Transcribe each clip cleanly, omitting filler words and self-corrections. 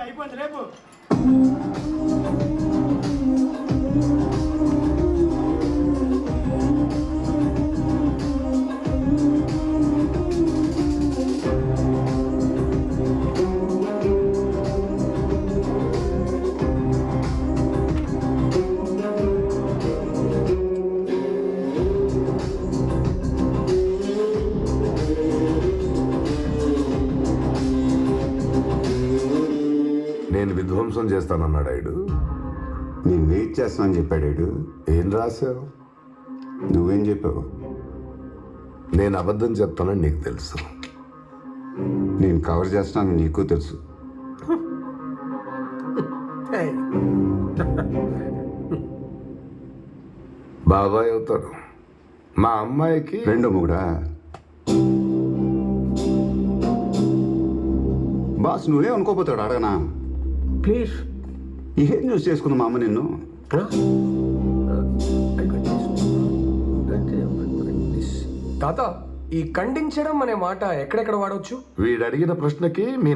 అయిపోయింది రేపు. నేను విధ్వంసం చేస్తానన్నాడు ఆయుడు. నేను వెయిట్ చేస్తానని చెప్పాడు. ఏం రాశావు? నువ్వేం చెప్పావు? నేను అబద్ధం చెప్తానని నీకు తెలుసు. నేను కవర్ చేస్తానని నీకు తెలుసు. బాబాయ్ అవుతాడు. మా అమ్మాయికి రెండో మొగుడా? బాస్ నువ్వే అనుకోపోతాడు అడగనా? ప్లీజ్. ఏం న్యూస్ చేసుకున్నా మా అమ్మ నిన్ను? తాత, ఈ ఖండించడం అనే మాట ఎక్కడెక్కడ వాడవచ్చు? వీడు అడిగిన ప్రశ్నకి మీ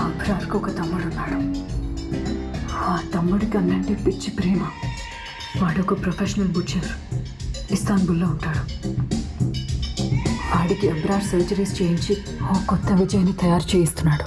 అబ్రార్కు ఒక తమ్ముడు ఉన్నాడు. ఆ తమ్ముడికి అన్నంటే పిచ్చి ప్రేమ. వాడు ఒక ప్రొఫెషనల్ బుచ్చర్, ఇస్తాన్బుల్లో ఉంటాడు. వాడికి అబ్రార్ సర్జరీస్ చేయించి ఓ కొత్త విజయాన్ని తయారు చేయిస్తున్నాడు.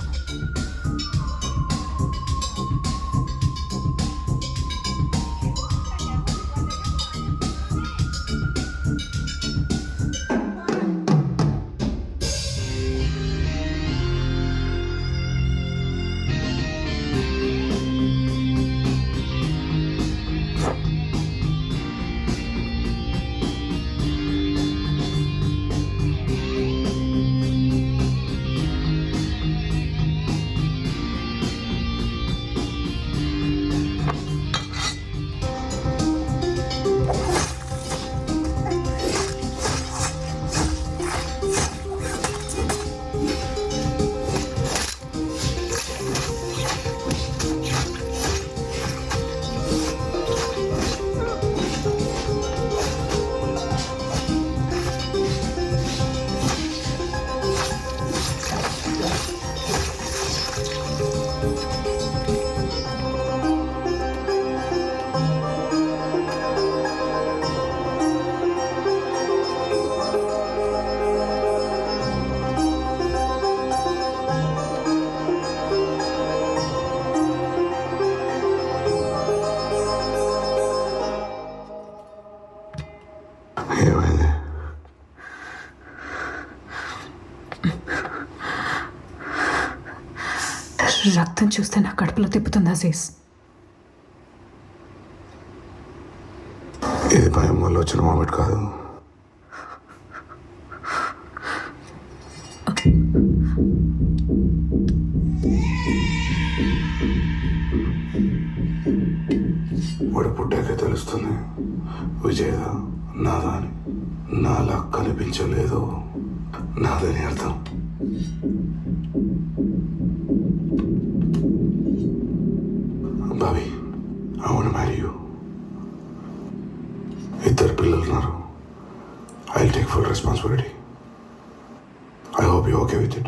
రక్తం చూస్తే నా కడుపులో తిప్పుతుంది అజీజ్. ఇది భయం వల్ల వచ్చిన మూమెంట్ కాదు. వాడు పుట్టాకే తెలుస్తుంది విజయదా నాదా అని. నాలా కనిపించలేదు నాదని అర్థం. Bobby, I want to marry you. ఇద్దరు పిల్లలు ఉన్నారు. I'll take full responsibility. I hope you're okay with it.